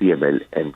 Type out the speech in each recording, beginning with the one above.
PMLN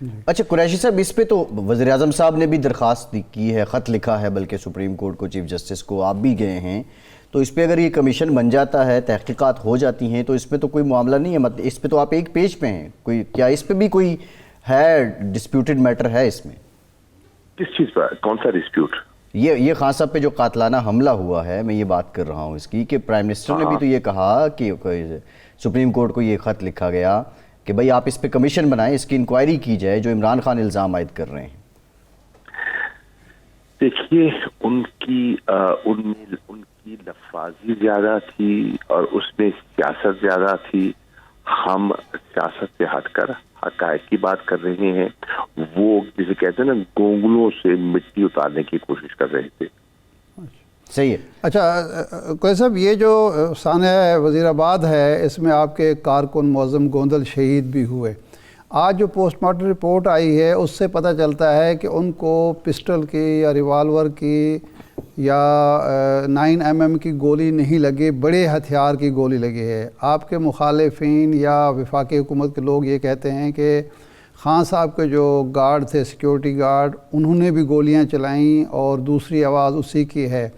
اچھا قریشی صاحب، اس پہ تو وزیر اعظم صاحب نے بھی درخواست کی ہے، خط لکھا ہے بلکہ سپریم کورٹ کو، چیف جسٹس کو، آپ بھی گئے ہیں، تو اس پہ اگر یہ کمیشن بن جاتا ہے، تحقیقات ہو جاتی ہیں، تو اس پہ تو کوئی معاملہ نہیں ہے، مطلب اس پہ تو آپ ایک پیج پہ ہیں، کوئی کیا اس پہ بھی کوئی ہے ڈسپیوٹڈ میٹر ہے اس میں؟ کس چیز پر؟ کون سا ڈسپیوٹ؟ یہ خان صاحب پہ جو قاتلانہ حملہ ہوا ہے، میں یہ بات کر رہا ہوں اس کی، کہ پرائم منسٹر نے بھی تو یہ کہا کہ سپریم کورٹ کو یہ خط لکھا گیا کہ بھئی آپ اس پہ کمیشن بنائیں، اس کی انکوائری کی جائے جو عمران خان الزام عائد کر رہے ہیں۔ دیکھیے، ان کی لفاظی زیادہ تھی اور اس میں سیاست زیادہ تھی. ہم سیاست سے ہٹ کر حقائق کی بات کر رہے ہیں. وہ جسے کہتے ہیں نا، گونگلوں سے مٹی اتارنے کی کوشش کر رہے تھے. صحیح ہے. اچھا کوئی صاحب، یہ جو سانحہ وزیر آباد ہے، اس میں آپ کے کارکن معظم گوندل شہید بھی ہوئے. آج جو پوسٹ مارٹم رپورٹ آئی ہے اس سے پتہ چلتا ہے کہ ان کو پسٹل کی یا ریوالور کی یا 9mm کی گولی نہیں لگی، بڑے ہتھیار کی گولی لگی ہے. آپ کے مخالفین یا وفاقی حکومت کے لوگ یہ کہتے ہیں کہ خان صاحب کے جو گارڈ تھے، سیکیورٹی گارڈ، انہوں نے بھی گولیاں چلائیں اور دوسری آواز اسی کی ہے.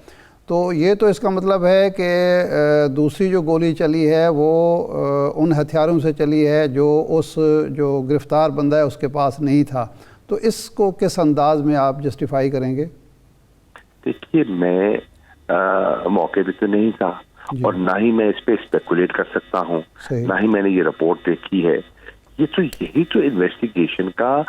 تو یہ تو اس کا مطلب ہے کہ دوسری جو گولی چلی ہے وہ ان ہتھیاروں سے چلی ہے جو اس جو گرفتار بندہ ہے اس کے پاس نہیں تھا. تو اس کو کس انداز میں آپ جسٹیفائی کریں گے؟ دیکھیے، میں موقع پہ تو نہیں تھا اور نہ ہی میں اس پہ اسپیکولیٹ کر سکتا ہوں، نہ ہی میں نے یہ رپورٹ دیکھی ہے. یہی تو انویسٹیگیشن کا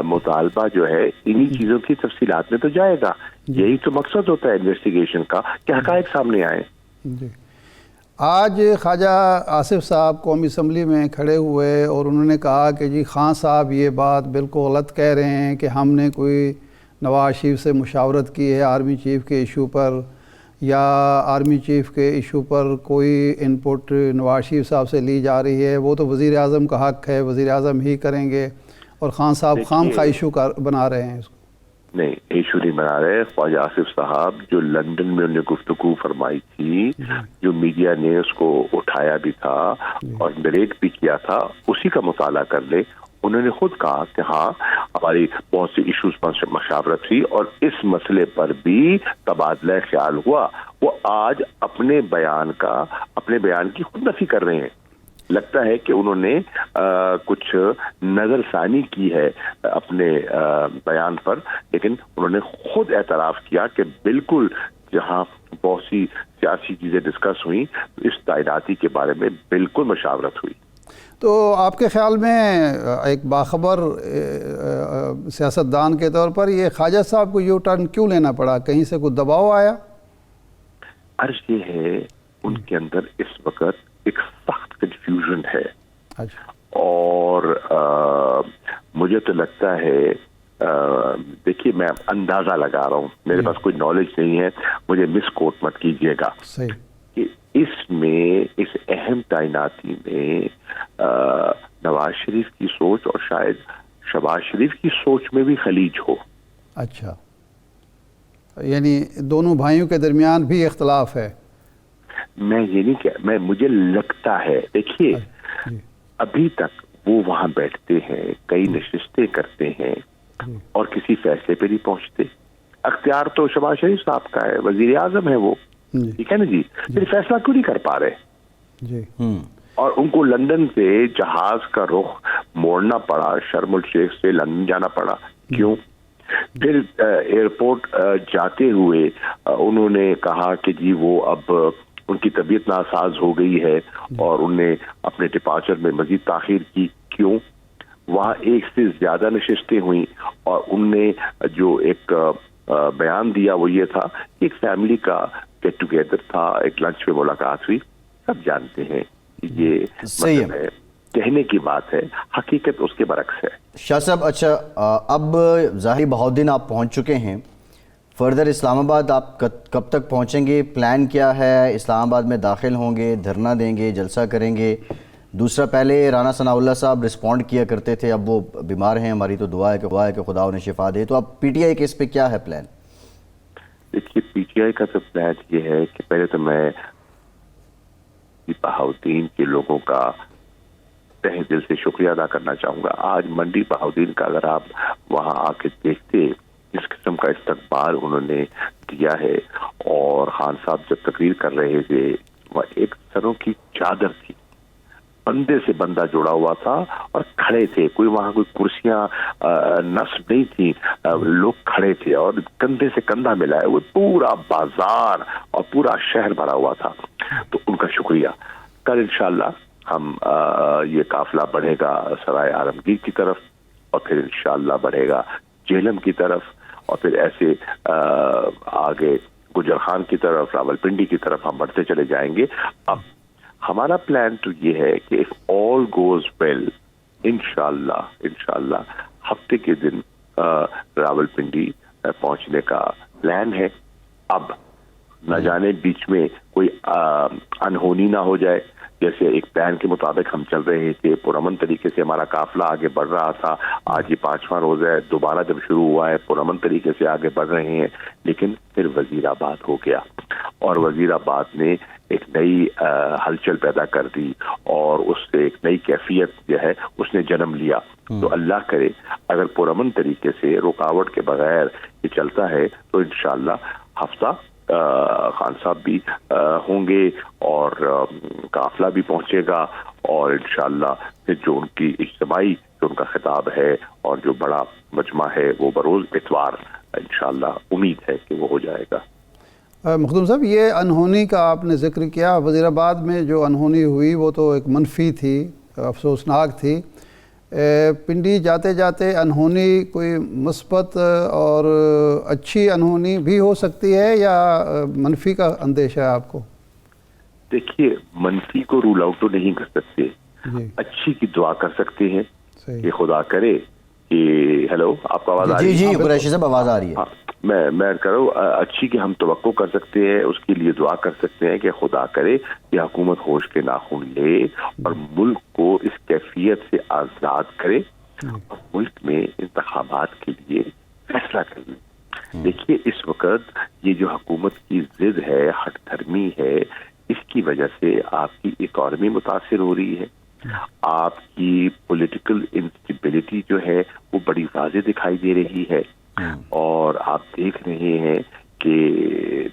مطالبہ جو ہے انہی چیزوں کی تفصیلات میں تو جائے گا. یہی تو مقصد ہوتا ہے انویسٹیگیشن کا، کہ حقائق سامنے آئے. جی. آج خواجہ آصف صاحب قومی اسمبلی میں کھڑے ہوئے اور انہوں نے کہا کہ جی خان صاحب یہ بات بالکل غلط کہہ رہے ہیں کہ ہم نے کوئی نواز شریف سے مشاورت کی ہے آرمی چیف کے ایشو پر، یا آرمی چیف کے ایشو پر کوئی ان پٹ نواز شریف صاحب سے لی جا رہی ہے. وہ تو وزیر اعظم کا حق ہے، وزیر اعظم ہی کریں گے، اور خان صاحب خام خواہ ایشو بنا رہے ہیں اس کو. نہیں، ایشو نہیں بنا رہے. خواجہ آصف صاحب جو لندن میں انہوں نے گفتگو فرمائی تھی، جو میڈیا نے اس کو اٹھایا بھی تھا اور نریٹ بھی کیا تھا، اسی کا مطالعہ کر لے. انہوں نے خود کہا کہ ہاں ہماری بہت سی ایشوز پر مشاورت ہوئی اور اس مسئلے پر بھی تبادلہ خیال ہوا. وہ آج اپنے بیان کی خود نفی کر رہے ہیں. لگتا ہے کہ انہوں نے کچھ نظر ثانی کی ہے اپنے بیان پر، لیکن انہوں نے خود اعتراف کیا کہ بالکل جہاں بہت سی سیاسی چیزیں ڈسکس ہوئیں، اس تعیناتی کے بارے میں بالکل مشاورت ہوئی. تو آپ کے خیال میں ایک باخبر سیاستدان کے طور پر یہ خواجہ صاحب کو یو ٹرن کیوں لینا پڑا؟ کہیں سے کوئی دباؤ آیا؟ عرض یہ ہے، ان کے اندر اس وقت ایک سخت کنفیوژن ہے. اور مجھے تو لگتا ہے، دیکھیے میں اندازہ لگا رہا ہوں، میرے پاس کوئی نالج نہیں ہے، مجھے مس کوٹ مت کیجیے گا، کہ اس اہم تعیناتی میں نواز شریف کی سوچ اور شاید شہباز شریف کی سوچ میں بھی خلیج ہو. اچھا، یعنی دونوں بھائیوں کے درمیان بھی اختلاف ہے؟ میں یہ نہیں کہ مجھے لگتا ہے. دیکھیے، ابھی تک وہ وہاں بیٹھتے ہیں، کئی نشستیں کرتے ہیں اور کسی فیصلے پہ نہیں پہنچتے. اختیار تو شہباز شریف صاحب کا ہے، وزیر اعظم ہے وہ، ٹھیک ہے نا جی، پھر فیصلہ کیوں نہیں کر پا رہے؟ جی. اور ان کو لندن سے جہاز کا رخ موڑنا پڑا، شرم الشیخ سے لندن جانا پڑا. کیوں؟ پھر ایئرپورٹ جاتے ہوئے انہوں نے کہا کہ جی وہ اب ان کی طبیعت ناساز ہو گئی ہے اور انہوں نے اپنے ڈپارچر میں مزید تاخیر کی. کیوں؟ وہاں ایک سے زیادہ نشستیں ہوئیں اور ان نے جو ایک بیان دیا وہ یہ تھا کہ ایک فیملی کا گیٹ ٹوگیدر تھا، ایک لنچ میں ملاقات ہوئی. سب جانتے ہیں کہ یہ مطلب ہے، کہنے کی بات ہے، حقیقت اس کے برعکس ہے. شاہ صاحب، اچھا اب ظاہری بہت دن آپ پہنچ چکے ہیں، فردر اسلام آباد آپ کب تک پہنچیں گے؟ پلان کیا ہے؟ اسلام آباد میں داخل ہوں گے، دھرنا دیں گے، جلسہ کریں گے؟ دوسرا، پہلے رانا ثناء اللہ صاحب رسپونڈ کیا کرتے تھے، اب وہ بیمار ہیں، ہماری تو دعا ہے کہ خدا انہیں شفا دے. تو اب پی ٹی آئی کے اس پہ کیا ہے پلان؟ دیکھیے، پی ٹی آئی کا تو پلان یہ ہے کہ پہلے تو میں بہاؤدین کے لوگوں کا تہ دل سے شکریہ ادا کرنا چاہوں گا. آج منڈی بہاؤدین کا اگر آپ وہاں آ کے دیکھتے جس قسم کا استقبال انہوں نے دیا ہے, اور خان صاحب جب تقریر کر رہے تھے وہ ایک سروں کی چادر تھی, بندے سے بندہ جڑا ہوا تھا اور کھڑے تھے, کوئی وہاں کوئی کرسیاں نصب نہیں تھی, لوگ کھڑے تھے اور کندھے سے کندھا ملا ہے. وہ پورا بازار اور پورا شہر بھرا ہوا تھا. تو ان کا شکریہ. کل انشاءاللہ ہم یہ قافلہ بڑھے گا سرائے عالمگیر کی طرف, اور پھر انشاءاللہ بڑھے گا جہلم کی طرف, اور پھر ایسے آگے گجر خان کی طرف, راول پنڈی کی طرف ہم بڑھتے چلے جائیں گے. اب ہمارا پلان تو یہ ہے کہ if all goes well انشاءاللہ ہفتے کے دن راول پنڈی پہنچنے کا پلان ہے. اب نہ جانے بیچ میں کوئی انہونی نہ ہو جائے. جیسے ایک پلان کے مطابق ہم چل رہے تھے, پرامن طریقے سے ہمارا قافلہ آگے بڑھ رہا تھا. آج یہ 5واں روزہ ہے, دوبارہ جب شروع ہوا ہے پرامن طریقے سے آگے بڑھ رہے ہیں. لیکن پھر وزیر آباد ہو گیا, اور وزیر آباد نے ایک نئی ہلچل پیدا کر دی, اور اس سے ایک نئی کیفیت جو ہے اس نے جنم لیا. تو اللہ کرے اگر پرامن طریقے سے رکاوٹ کے بغیر یہ چلتا ہے تو انشاءاللہ ہفتہ خان صاحب بھی ہوں گے اور قافلہ بھی پہنچے گا, اور انشاءاللہ پھر جو ان کی اجتماعی جو ان کا خطاب ہے اور جو بڑا مجمع ہے وہ بروز اتوار انشاءاللہ امید ہے کہ وہ ہو جائے گا. مخدوم صاحب, یہ انہونی کا آپ نے ذکر کیا. وزیر آباد میں جو انہونی ہوئی وہ تو ایک منفی تھی, افسوسناک تھی. پنڈی جاتے جاتے انہونی کوئی مثبت اور اچھی انہونی بھی ہو سکتی ہے, یا منفی کا اندیشہ ہے آپ کو؟ دیکھیے, منفی کو رول آؤٹ تو نہیں کر سکتے, جی اچھی کی دعا کر سکتے ہیں صحیح. کہ خدا کرے کہ ہیلو آپ کا آواز آ رہی ہے؟ جی قریشی صاحب آواز آ رہی ہے. میں کروں اچھی کی ہم توقع کر سکتے ہیں, اس کے لیے دعا کر سکتے ہیں کہ خدا کرے کہ حکومت ہوش کے ناخن لے اور ملک کو اس کیفیت سے آزاد کرے اور ملک میں انتخابات کے لیے فیصلہ کر لے. دیکھیے, اس وقت یہ جو حکومت کی ضد ہے, ہٹ دھرمی ہے, اس کی وجہ سے آپ کی اکانومی متاثر ہو رہی ہے, آپ کی پولیٹیکل انسٹیبلٹی جو ہے وہ بڑی واضح دکھائی دے رہی ہے. اور آپ دیکھ رہے ہیں کہ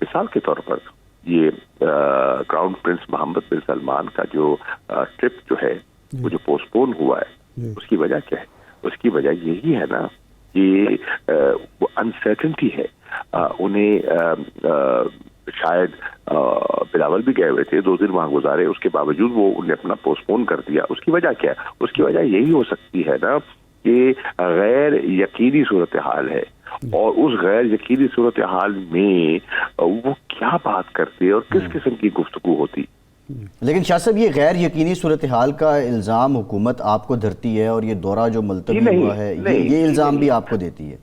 مثال کے طور پر یہ کراؤن پرنس محمد بن سلمان کا جو ٹرپ جو ہے وہ جو پوسٹ پون ہوا ہے, اس کی وجہ کیا ہے؟ اس کی وجہ یہی ہے نا کہ وہ انسرٹنٹی ہے. انہیں شاید بلاول بھی گئے ہوئے تھے, 2 دن وہاں گزارے, اس کے باوجود وہ انہیں اپنا پوسٹ پون کر دیا. اس کی وجہ کیا ہے؟ اس کی وجہ یہی ہو سکتی ہے نا کہ غیر یقینی صورتحال ہے, اور اس غیر یقینی صورتحال میں وہ کیا بات کرتے اور کس قسم کی گفتگو ہوتی. لیکن شاہ صاحب, یہ غیر یقینی صورتحال کا الزام حکومت آپ کو دھرتی ہے, اور یہ دورہ جو ملتوی ہوا ہے یہ الزام بھی آپ کو دیتی ہے.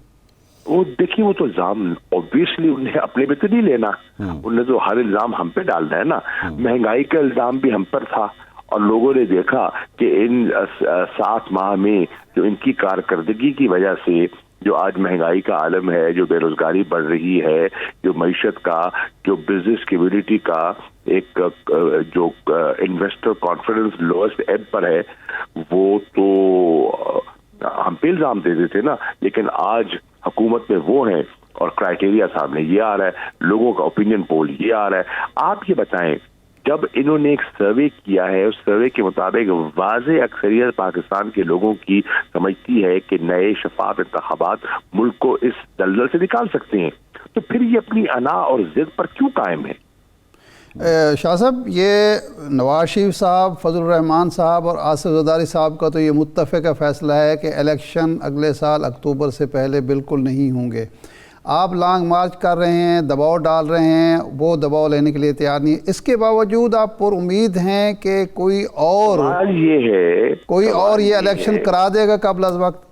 وہ دیکھیے, وہ تو الزام اوبیسلی انہیں اپنے پہ تو نہیں لینا, انہیں تو ہر الزام ہم پہ ڈالنا ہے نا. مہنگائی کا الزام بھی ہم پر تھا, اور لوگوں نے دیکھا کہ ان 7 ماہ میں جو ان کی کارکردگی کی وجہ سے جو آج مہنگائی کا عالم ہے, جو بے روزگاری بڑھ رہی ہے, جو معیشت کا, جو بزنس کمیونٹی کا ایک جو انویسٹر کانفیڈنس لوئسٹ ایب پر ہے, وہ تو ہم پہ الزام دے دیتے نا. لیکن آج حکومت میں وہ ہیں اور کرائٹیریا سامنے یہ آ رہا ہے, لوگوں کا اوپینین پول یہ آ رہا ہے. آپ یہ بتائیں, جب انہوں نے ایک سروے کیا ہے, اس سروے کے مطابق واضح اکثریت پاکستان کے لوگوں کی سمجھتی ہے کہ نئے شفاف انتخابات ملک کو اس دلدل سے نکال سکتے ہیں, تو پھر یہ اپنی انا اور ضد پر کیوں قائم ہے؟ شاہ صاحب, یہ نواز شریف صاحب, فضل الرحمان صاحب اور آصف زرداری صاحب کا تو یہ متفقہ فیصلہ ہے کہ الیکشن اگلے سال اکتوبر سے پہلے بالکل نہیں ہوں گے. آپ لانگ مارچ کر رہے ہیں, دباؤ ڈال رہے ہیں, وہ دباؤ لینے کے لیے تیار نہیں ہے. اس کے باوجود آپ پر امید ہیں کہ کوئی اور یہ الیکشن کرا دے گا قبل از وقت؟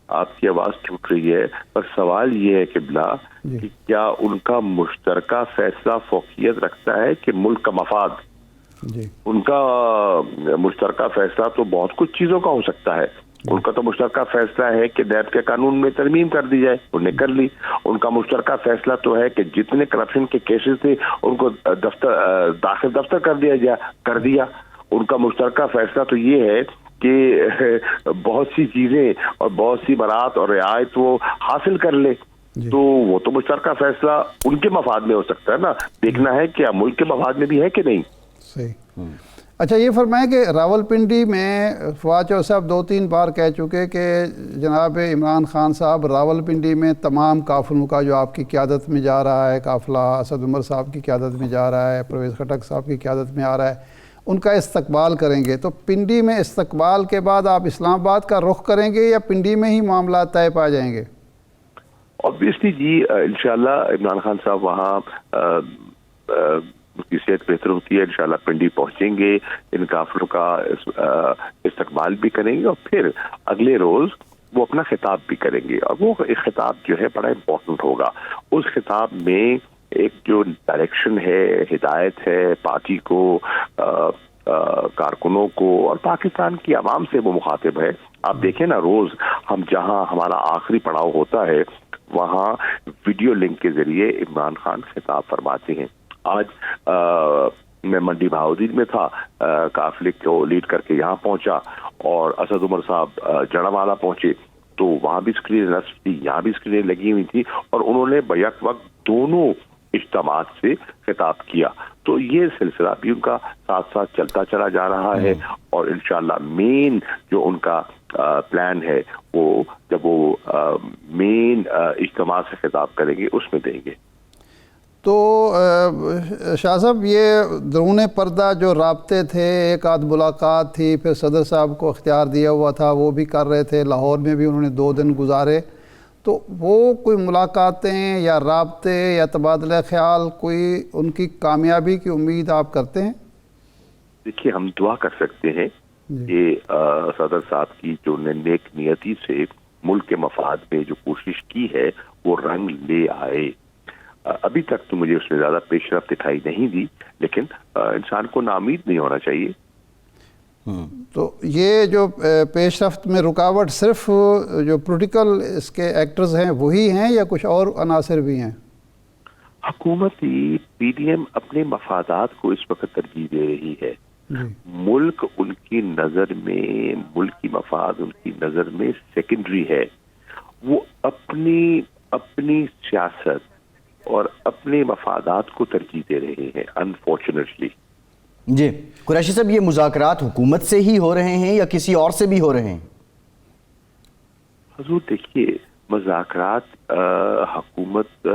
آپ کی آواز ٹوٹ رہی ہے, پر سوال یہ ہے قبلہ کہ کیا ان کا مشترکہ فیصلہ فوقیت رکھتا ہے کہ ملک کا مفاد؟ ان کا مشترکہ فیصلہ تو بہت کچھ چیزوں کا ہو سکتا ہے. ان کا تو مشترکہ فیصلہ ہے کہ نیب کے قانون میں ترمیم کر دی جائے, انہوں نے کر لی. ان کا مشترکہ فیصلہ تو ہے کہ جتنے کرپشن کے کیسز تھے ان کو دفتر کر دیا جائے, کر دیا. ان کا مشترکہ فیصلہ تو یہ ہے کہ بہت سی چیزیں اور بہت سی برات اور رعایت وہ حاصل کر لے. تو وہ تو مشترکہ فیصلہ ان کے مفاد میں ہو سکتا ہے نا, دیکھنا ہے کیا ملک کے مفاد میں بھی ہے کہ نہیں. صحیح. اچھا یہ فرمائیں کہ راولپنڈی میں فواد چودھری صاحب 2-3 بار کہہ چکے کہ جناب عمران خان صاحب راولپنڈی میں تمام قافلوں کا جو آپ کی قیادت میں جا رہا ہے قافلہ, اسد عمر صاحب کی قیادت میں جا رہا ہے, پرویز خٹک صاحب کی قیادت میں آ رہا ہے, ان کا استقبال کریں گے. تو پنڈی میں استقبال کے بعد آپ اسلام آباد کا رخ کریں گے یا پنڈی میں ہی معاملات طے پا جائیں گے؟ obviously جی انشاءاللہ عمران خان صاحب وہاں کی صحت بہتر ہوتی ہے, انشاءاللہ پنڈی پہنچیں گے, ان قافلوں کا استقبال بھی کریں گے اور پھر اگلے روز وہ اپنا خطاب بھی کریں گے. اور وہ خطاب جو ہے بڑا امپورٹنٹ ہوگا. اس خطاب میں ایک جو ڈائریکشن ہے, ہدایت ہے پارٹی کو, کارکنوں کو اور پاکستان کی عوام سے وہ مخاطب ہے. آپ دیکھیں نا روز ہم جہاں ہمارا آخری پڑاؤ ہوتا ہے وہاں ویڈیو لنک کے ذریعے عمران خان خطاب فرماتے ہیں. آج میں منڈی بہاؤدین میں تھا, قافلے کو لیڈ کر کے یہاں پہنچا اور اسد عمر صاحب جڑوالا پہنچے تو وہاں بھی اسکرین نصب تھی, یہاں بھی اسکرین لگی ہوئی تھی اور انہوں نے بیک وقت دونوں اجتماعات سے خطاب کیا. تو یہ سلسلہ بھی ان کا ساتھ ساتھ چلتا چلا جا رہا ہے اور انشاءاللہ مین جو ان کا پلان ہے وہ جب وہ مین اجتماع سے خطاب کریں گے اس میں دیں گے. تو شاہ صاحب یہ درون پردہ جو رابطے تھے, ایک آدھ ملاقات تھی, پھر صدر صاحب کو اختیار دیا ہوا تھا, وہ بھی کر رہے تھے, لاہور میں بھی انہوں نے 2 دن گزارے, تو وہ کوئی ملاقاتیں یا رابطے یا تبادلہ خیال کوئی ان کی کامیابی کی امید آپ کرتے ہیں؟ دیکھیے ہم دعا کر سکتے ہیں کہ صدر صاحب کی جو نیک نیتی سے ملک کے مفاد میں جو کوشش کی ہے وہ رنگ لے آئے. ابھی تک تو مجھے اس میں زیادہ پیش رفت دکھائی نہیں دی, لیکن انسان کو ناامید نہیں ہونا چاہیے. تو یہ جو پیش رفت میں رکاوٹ صرف جو پولیٹیکل اس کے ایکٹرز ہیں وہی ہیں یا کچھ اور عناصر بھی ہیں؟ حکومتی پی ڈی ایم اپنے مفادات کو اس وقت ترجیح دے رہی ہے. ملک ان کی نظر میں, ملک کی مفاد ان کی نظر میں سیکنڈری ہے. وہ اپنی سیاست اور اپنے مفادات کو ترجیح دے رہے ہیں انفارچونیٹلی. جی قریشی صاحب, یہ مذاکرات حکومت سے ہی ہو رہے ہیں یا کسی اور سے بھی ہو رہے ہیں؟ حضور دیکھیے مذاکرات حکومت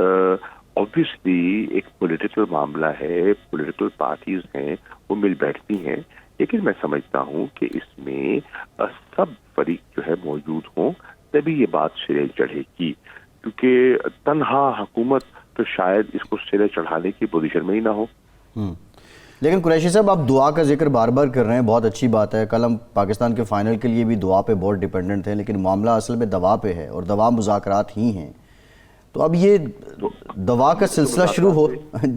obviously ایک پولیٹیکل معاملہ ہے, پولیٹیکل پارٹیز ہیں وہ مل بیٹھتی ہیں, لیکن میں سمجھتا ہوں کہ اس میں سب فریق جو ہے موجود ہوں تبھی یہ بات سرے چڑھے گی, کیونکہ تنہا حکومت تو شاید اس کو سرے چڑھانے کی پوزیشن میں ہی نہ ہو. لیکن قریشی صاحب آپ دعا کا ذکر بار بار کر رہے ہیں, بہت اچھی بات ہے. کل ہم پاکستان کے فائنل کے لیے بھی دعا پہ بہت ڈیپینڈنٹ تھے, لیکن معاملہ اصل میں دوا پہ ہے اور دوا مذاکرات ہی ہیں. تو اب یہ دوا کا سلسلہ شروع ہو,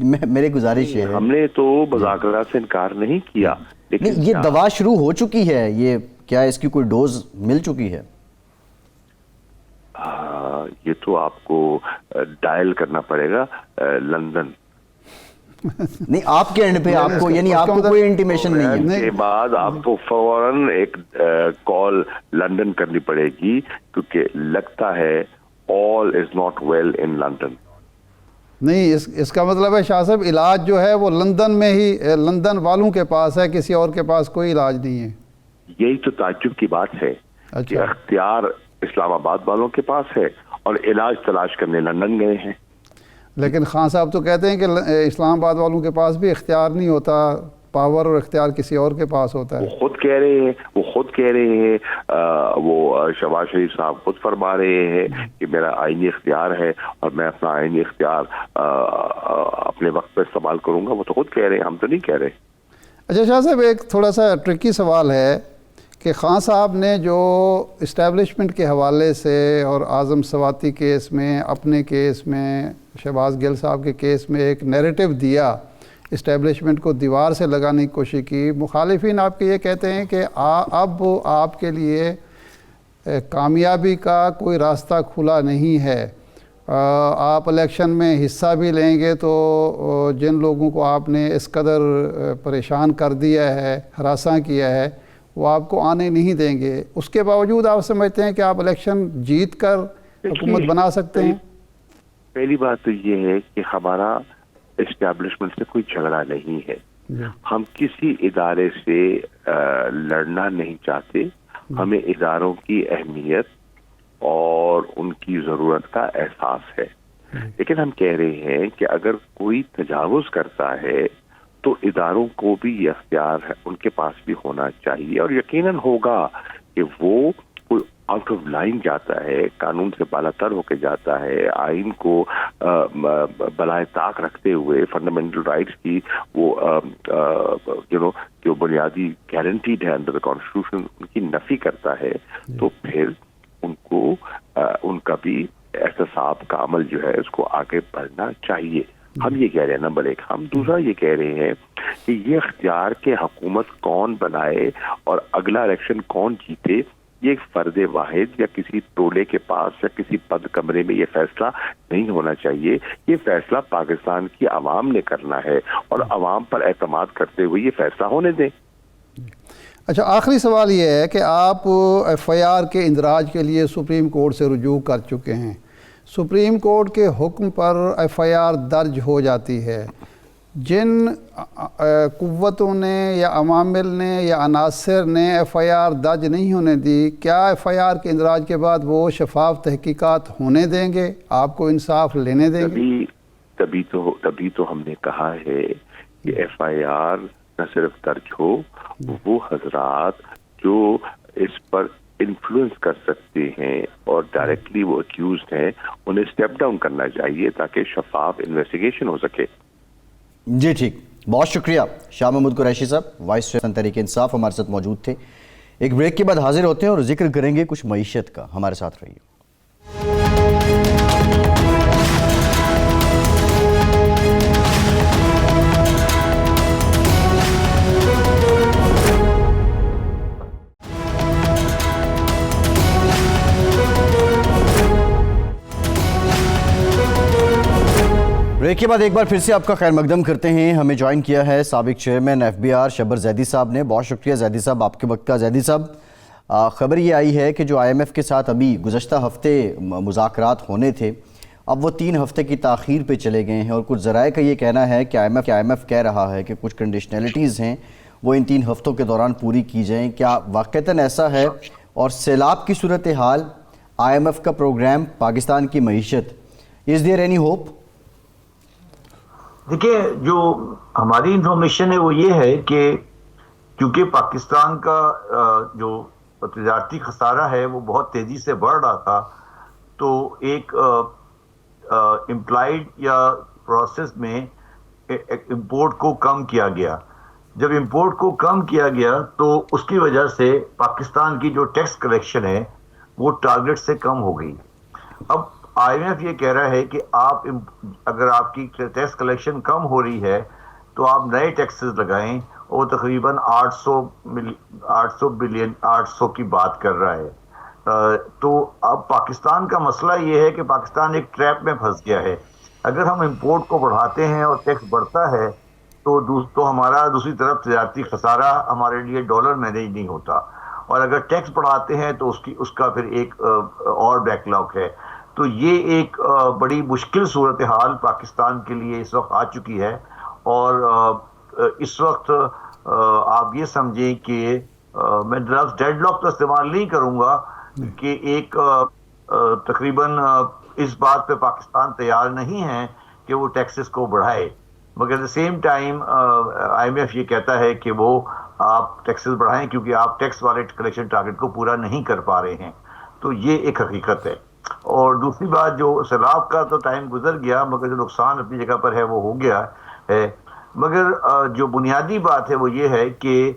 میری گزارش ہے, ہم نے تو مذاکرات سے انکار نہیں کیا, لیکن یہ دوا شروع ہو چکی ہے, یہ کیا اس کی کوئی ڈوز مل چکی ہے؟ یہ تو آپ کو ڈائل کرنا پڑے گا لندن. نہیں آپ کے اینڈ پہ آپ کو, یعنی آپ کو کوئی انٹیمیشن نہیں ہے؟ اس کے بعد آپ کو فوراً ایک کال لندن کرنی پڑے گی, کیونکہ لگتا ہے all is not well in London. نہیں اس کا مطلب ہے شاہ صاحب علاج جو ہے وہ لندن میں ہی, لندن والوں کے پاس ہے, کسی اور کے پاس کوئی علاج نہیں ہے. یہی تو تعجب کی بات ہے کہ اختیار اسلام آباد والوں کے پاس ہے اور علاج تلاش کرنے لندن گئے ہیں. لیکن خان صاحب تو کہتے ہیں کہ اسلام آباد والوں کے پاس بھی اختیار نہیں ہوتا, پاور اور اختیار کسی اور کے پاس ہوتا ہے. وہ خود کہہ رہے ہیں, وہ شہباز شریف صاحب خود فرما رہے ہیں کہ میرا آئینی اختیار ہے اور میں اپنا آئینی اختیار اپنے وقت پہ استعمال کروں گا. وہ تو خود کہہ رہے ہیں, ہم تو نہیں کہہ رہے. اچھا شاہ صاحب ایک تھوڑا سا ٹرکی سوال ہے کہ خان صاحب نے جو اسٹیبلشمنٹ کے حوالے سے اور اعظم سواتی کیس میں, اپنے کیس میں, شہباز گل صاحب کے کیس میں ایک نیریٹو دیا, اسٹیبلشمنٹ کو دیوار سے لگانے کی کوشش کی. مخالفین آپ کے یہ کہتے ہیں کہ اب آپ کے لیے کامیابی کا کوئی راستہ کھلا نہیں ہے, آپ الیکشن میں حصہ بھی لیں گے تو جن لوگوں کو آپ نے اس قدر پریشان کر دیا ہے، ہراساں کیا ہے، وہ آپ کو آنے نہیں دیں گے. اس کے باوجود آپ سمجھتے ہیں کہ آپ الیکشن جیت کر حکومت بنا سکتے ہیں؟ پہلی بات تو یہ ہے کہ ہمارا اسٹیبلشمنٹ سے کوئی جھگڑا نہیں ہے. ہم کسی ادارے سے لڑنا نہیں چاہتے. ہمیں اداروں کی اہمیت اور ان کی ضرورت کا احساس ہے. لیکن ہم کہہ رہے ہیں کہ اگر کوئی تجاوز کرتا ہے تو اداروں کو بھی یہ اختیار ہے، ان کے پاس بھی ہونا چاہیے، اور یقیناً ہوگا کہ وہ کوئی آؤٹ آف لائن جاتا ہے، قانون سے بالا تر ہو کے جاتا ہے، آئین کو بالائے طاق رکھتے ہوئے فنڈامنٹل رائٹس کی وہ جو بنیادی گارنٹیڈ ہے انڈر کانسٹیٹیوشن، ان کی نفی کرتا ہے، تو پھر ان کو ان کا بھی احتساب کا عمل جو ہے اس کو آگے بڑھنا چاہیے. ہم یہ کہہ رہے ہیں نمبر ایک. ہم دوسرا یہ کہہ رہے ہیں کہ یہ اختیار کے حکومت کون بنائے اور اگلا الیکشن کون جیتے، یہ ایک فرد واحد یا کسی ٹولے کے پاس یا کسی بند کمرے میں یہ فیصلہ نہیں ہونا چاہیے. یہ فیصلہ پاکستان کی عوام نے کرنا ہے، اور عوام پر اعتماد کرتے ہوئے یہ فیصلہ ہونے دیں. اچھا، آخری سوال یہ ہے کہ آپ ایف آئی آر کے اندراج کے لیے سپریم کورٹ سے رجوع کر چکے ہیں. سپریم کورٹ کے حکم پر ایف آئی آر درج ہو جاتی ہے. جن قوتوں نے یا عوامل نے یا عناصر نے ایف آئی آر درج نہیں ہونے دی، کیا ایف آئی آر کے اندراج کے بعد وہ شفاف تحقیقات ہونے دیں گے، آپ کو انصاف لینے دیں گے؟ تبھی تو ہم نے کہا ہے کہ ایف آئی آر نہ صرف درج ہو، وہ حضرات جو اس پر انفلوئنس کر سکتے ہیں اور ڈائریکٹلی وہ اکیوزڈ ہیں، انہیں اسٹیپ ڈاؤن کرنا چاہیے تاکہ شفاف انویسٹیگیشن ہو سکے. جی ٹھیک، بہت شکریہ. شاہ محمود قریشی صاحب، وائس چیئرمین تحریک انصاف، ہمارے ساتھ موجود تھے. ایک بریک کے بعد حاضر ہوتے ہیں اور ذکر کریں گے کچھ معیشت کا. ہمارے ساتھ رہیے. بریک کے بعد ایک بار پھر سے آپ کا خیر مقدم کرتے ہیں. ہمیں جوائن کیا ہے سابق چیئرمین ایف بی آر شبر زیدی صاحب نے. بہت شکریہ زیدی صاحب آپ کے وقت کا. زیدی صاحب، خبر یہ آئی ہے کہ جو آئی ایم ایف کے ساتھ ابھی گزشتہ ہفتے مذاکرات ہونے تھے، اب وہ 3 ہفتے کی تاخیر پہ چلے گئے ہیں، اور کچھ ذرائع کا یہ کہنا ہے کہ آئی ایم ایف کہہ رہا ہے کہ کچھ کنڈیشنلٹیز ہیں وہ ان 3 ہفتوں کے دوران پوری کی جائیں. کیا واقعتاً ایسا ہے؟ اور سیلاب کی صورتحال، آئی ایم ایف کا پروگرام، پاکستان کی معیشت، از دیئر اینی ہوپ؟ دیکھیں، جو ہماری انفارمیشن ہے وہ یہ ہے کہ کیونکہ پاکستان کا جو تجارتی خسارہ ہے وہ بہت تیزی سے بڑھ رہا تھا، تو ایک امپلائڈ یا پروسیس میں امپورٹ کو کم کیا گیا. جب امپورٹ کو کم کیا گیا تو اس کی وجہ سے پاکستان کی جو ٹیکس کلیکشن ہے وہ ٹارگٹ سے کم ہو گئی. اب آئی ایم ایف یہ کہہ رہا ہے کہ اگر آپ کی ٹیکس کلیکشن کم ہو رہی ہے تو آپ نئے ٹیکسز لگائیں، اور تقریباً 800 بلین 800 کی بات کر رہا ہے. تو اب پاکستان کا مسئلہ یہ ہے کہ پاکستان ایک ٹریپ میں پھنس گیا ہے. اگر ہم امپورٹ کو بڑھاتے ہیں اور ٹیکس بڑھتا ہے تو ہمارا دوسری طرف تجارتی خسارہ ہمارے لیے ڈالر مینیج نہیں ہوتا، اور اگر ٹیکس بڑھاتے ہیں تو اس کا پھر ایک اور بیک لاگ ہے. تو یہ ایک بڑی مشکل صورتحال پاکستان کے لیے اس وقت آ چکی ہے. اور اس وقت آپ یہ سمجھیں کہ میں لفظ ڈیڈ لاک تو استعمال نہیں کروں گا کہ ایک تقریباً اس بات پہ پاکستان تیار نہیں ہے کہ وہ ٹیکسز کو بڑھائے، مگر at the same time I M F یہ کہتا ہے کہ وہ آپ ٹیکسز بڑھائیں کیونکہ آپ ٹیکس والے کلیکشن ٹارگٹ کو پورا نہیں کر پا رہے ہیں. تو یہ ایک حقیقت ہے. اور دوسری بات، جو سیلاب کا تو ٹائم گزر گیا، مگر جو نقصان اپنی جگہ پر ہے وہ ہو گیا ہے. مگر جو بنیادی بات ہے وہ یہ ہے کہ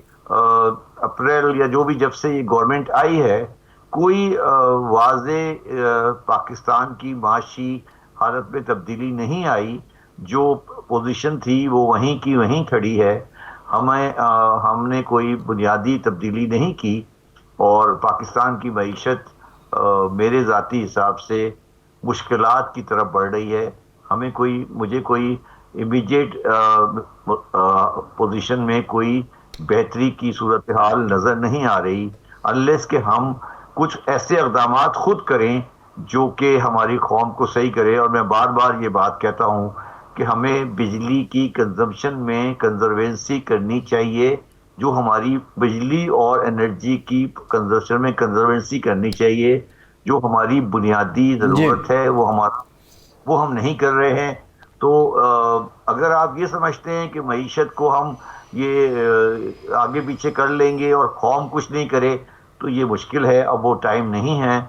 اپریل یا جو بھی جب سے یہ گورنمنٹ آئی ہے، کوئی واضح پاکستان کی معاشی حالت میں تبدیلی نہیں آئی. جو پوزیشن تھی وہ وہیں کی وہیں کھڑی ہے. ہم نے کوئی بنیادی تبدیلی نہیں کی، اور پاکستان کی معیشت میرے ذاتی حساب سے مشکلات کی طرف بڑھ رہی ہے. مجھے کوئی امیڈیٹ پوزیشن میں کوئی بہتری کی صورتحال نظر نہیں آ رہی unless کہ ہم کچھ ایسے اقدامات خود کریں جو کہ ہماری قوم کو صحیح کرے. اور میں بار بار یہ بات کہتا ہوں کہ ہمیں بجلی کی کنزمپشن میں کنزروینسی کرنی چاہیے, جو ہماری بجلی اور انرجی کی کنزمپشن میں کنزروینسی کرنی چاہیے, جو ہماری بنیادی ضرورت ہے وہ ہم نہیں کر رہے ہیں. تو اگر آپ یہ سمجھتے ہیں کہ معیشت کو ہم یہ آگے پیچھے کر لیں گے اور قوم کچھ نہیں کرے تو یہ مشکل ہے. اب وہ ٹائم نہیں ہے,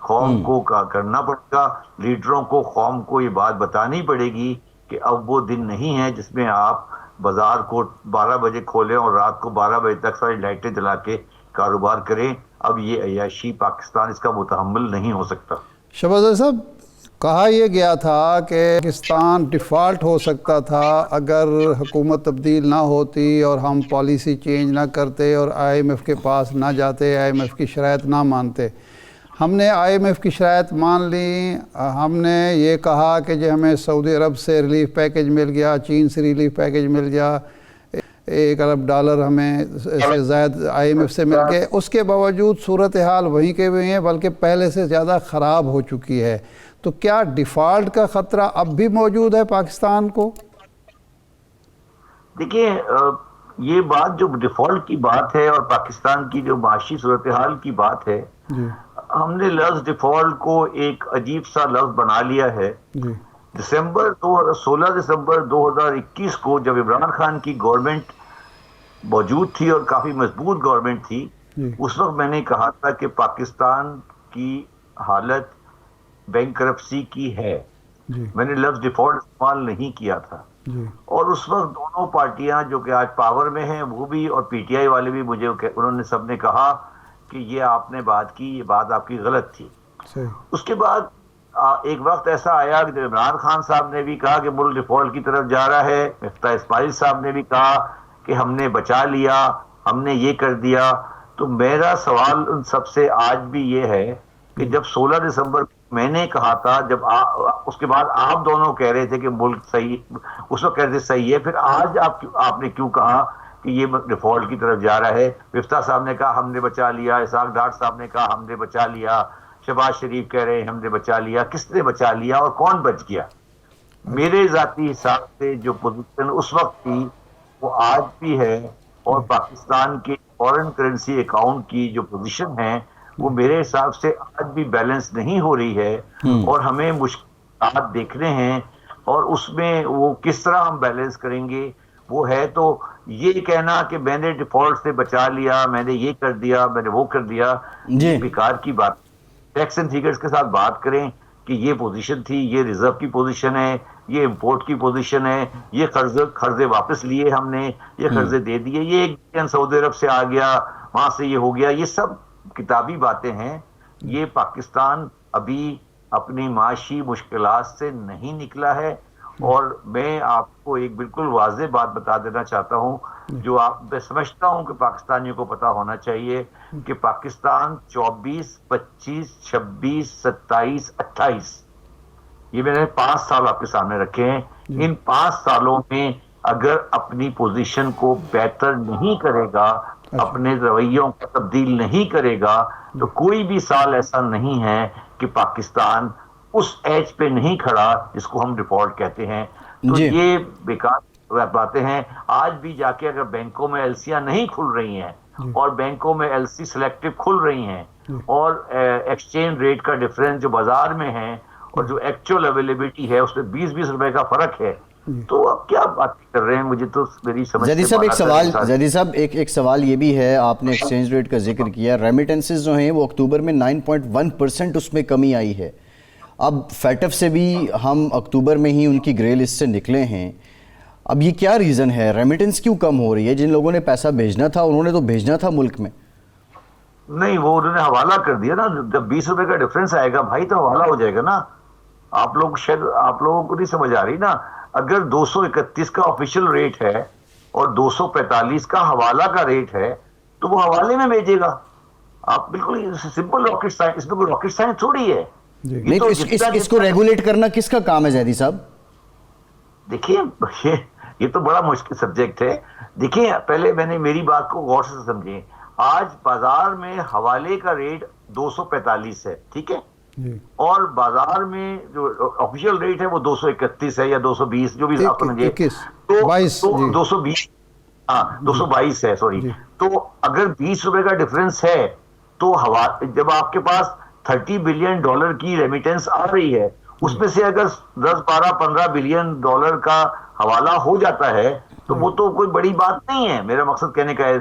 قوم کو کرنا پڑے گا, لیڈروں کو قوم کو یہ بات بتانی پڑے گی کہ اب وہ دن نہیں ہے جس میں آپ بازار کو 12 بجے کھولیں اور رات کو 12 بجے تک ساری لائٹیں جلا کے کاروبار کریں. اب یہ عیاشی پاکستان اس کا متحمل نہیں ہو سکتا. شہباز صاحب, کہا یہ گیا تھا کہ پاکستان ڈیفالٹ ہو سکتا تھا اگر حکومت تبدیل نہ ہوتی اور ہم پالیسی چینج نہ کرتے اور IMF کے پاس نہ جاتے, IMF کی شرائط نہ مانتے. ہم نے IMF کی شرائط مان لی, ہم نے یہ کہا کہ جو ہمیں سعودی عرب سے ریلیف پیکج مل گیا, چین سے ریلیف پیکج مل گیا, $1 ارب ہمیں سے زائد IMF سے مل گئے. اس کے باوجود صورتحال وہیں کے وہیں ہیں, بلکہ پہلے سے زیادہ خراب ہو چکی ہے. تو کیا ڈیفالٹ کا خطرہ اب بھی موجود ہے پاکستان کو؟ دیکھیں, یہ بات جو ڈیفالٹ کی بات ہے اور پاکستان کی جو معاشی صورتحال کی بات ہے, ہم نے لفظ ڈیفالٹ کو ایک عجیب سا لفظ بنا لیا ہے. 16 دسمبر 2021 کو جب عمران خان کی گورنمنٹ موجود تھی اور کافی مضبوط گورنمنٹ تھی, اس وقت میں نے کہا تھا کہ پاکستان کی حالت بینکرپسی کی ہے. میں نے لفظ ڈیفالٹ استعمال نہیں کیا تھا. اور اس وقت دونوں پارٹیاں جو کہ آج پاور میں ہیں, وہ بھی اور PTI والے بھی, مجھے انہوں نے سب نے کہا کہ یہ آپ نے بات کی, یہ بات آپ کی غلط تھی. اس کے بعد ایک وقت ایسا آیا کہ عمران خان صاحب نے بھی کہا کہ ملک ڈیفالٹ کی طرف جا رہا ہے, مفتاح اسماعیل صاحب نے بھی کہا کہ ہم نے بچا لیا, ہم نے یہ کر دیا. تو میرا سوال ان سب سے آج بھی یہ ہے کہ جب 16 دسمبر میں نے کہا تھا, جب اس کے بعد آپ دونوں کہہ رہے تھے کہ ملک صحیح, اس وقت کہتے صحیح ہے, پھر آج آپ نے کیوں کہا کہ یہ ڈیفالٹ کی طرف جا رہا ہے؟ مفتاح صاحب نے کہا ہم نے بچا لیا, اسحاق ڈاٹ صاحب نے کہا ہم نے بچا لیا, شہباز شریف کہہ رہے ہیں ہم نے بچا لیا. کس نے بچا لیا اور کون بچ گیا؟ میرے ذاتی حساب سے جو پوزیشن اس وقت تھی وہ آج بھی ہے, اور پاکستان کے فورن کرنسی اکاؤنٹ کی جو پوزیشن ہے وہ میرے حساب سے آج بھی بیلنس نہیں ہو رہی ہے, اور ہمیں مشکلات دیکھنے ہیں. اور اس میں وہ کس طرح ہم بیلنس کریں گے وہ ہے. تو یہ کہنا کہ میں نے ڈیفالٹ سے بچا لیا, میں نے یہ کر دیا, میں نے وہ کر دیا, یہ بیکار کی بات. ٹیکس اینڈ فیگرز کے ساتھ بات کریں کہ یہ پوزیشن تھی, یہ ریزرو کی پوزیشن ہے, یہ امپورٹ کی پوزیشن ہے, یہ قرضے واپس لیے ہم نے, یہ قرضے دے دیے, یہ $1 بلین سعودی عرب سے آ گیا, وہاں سے یہ ہو گیا. یہ سب کتابی باتیں ہیں. یہ پاکستان ابھی اپنی معاشی مشکلات سے نہیں نکلا ہے. اور میں آپ کو ایک بالکل واضح بات بتا دینا چاہتا ہوں جو میں سمجھتا ہوں کہ پاکستانیوں کو پتا ہونا چاہیے کہ پاکستان 24, 25, 26, 27, 28 یہ میں نے 5 سال آپ کے سامنے رکھے ہیں. ان 5 سالوں میں اگر اپنی پوزیشن کو بہتر نہیں کرے گا, اپنے رویوں کو تبدیل نہیں کرے گا, تو کوئی بھی سال ایسا نہیں ہے کہ پاکستان اس ایج پہ نہیں کھڑا جس کو ہم ڈیفالٹ کہتے ہیں. تو یہ بیکار باتیں ہیں. آج بھی جا کے اگر بینکوں میں LCیاں نہیں کھل رہی ہیں, اور بینکوں میں LC سلیکٹو کھل رہی ہیں, اور ایکسچینج ریٹ کا ڈفرینس جو بازار میں ہے اور جو ایکچوئل اویلیبلٹی ہے اس میں 20 روپے کا فرق ہے, تو اب کیا بات کر رہے ہیں؟ مجھے تو میری سمجھ زیدی صاحب ایک سوال, زیدی صاحب ایک سوال یہ بھی ہے, آپ نے ایکسچینج ریٹ کا ذکر کیا, ریمیٹنسز جو ہیں وہ اکتوبر میں 9.1% اس میں کمی آئی ہے. اب فیٹف سے بھی ہم اکتوبر میں ہی ان کی گرے لسٹ سے نکلے ہیں. اب یہ کیا ریزن ہے, ریمیٹنس کیوں کم ہو رہی ہے؟ جن لوگوں نے پیسہ بھیجنا تھا انہوں نے تو بھیجنا تھا ملک میں. نہیں, وہ انہوں نے حوالہ کر دیا نا. جب 20 روپے کا ڈفرینس آئے گا بھائی تو حوالہ ہو جائے گا نا. آپ لوگوں کو نہیں سمجھ آ رہی نا. اگر 231 کا آفیشیل ریٹ ہے اور 245 کا حوالہ کا ریٹ ہے تو وہ حوالے میں بھیجے گا. آپ بالکل سمپل راکٹ سائنس, اس میں کوئی راکٹ سائنس تھوڑی ہے. نہیں تو اس کو ریگولیٹ کرنا کس کا کام ہے زیدی صاحب؟ دیکھیے یہ تو بڑا مشکل سبجیکٹ ہے. دیکھیے پہلے میں نے میری بات کو غور سے سمجھیں. آج بازار میں حوالے کا ریٹ 245 ہے, ٹھیک ہے, اور بازار میں جو آفیشیل ریٹ ہے وہ 231 ہے یا 220, جو بھی آپ سمجھے, تو 220, ہاں 222 ہے, سوری. تو اگر 20 روپے کا ڈفرنس ہے تو جب آپ کے پاس $30 بلین کی ریمیٹنس آ رہی ہے, اس میں سے اگر 10, 12, 15 بلین ڈالر کا حوالہ ہو جاتا ہے تو وہ تو کوئی بڑی بات نہیں ہے. میرا مقصد کہنے کا ہے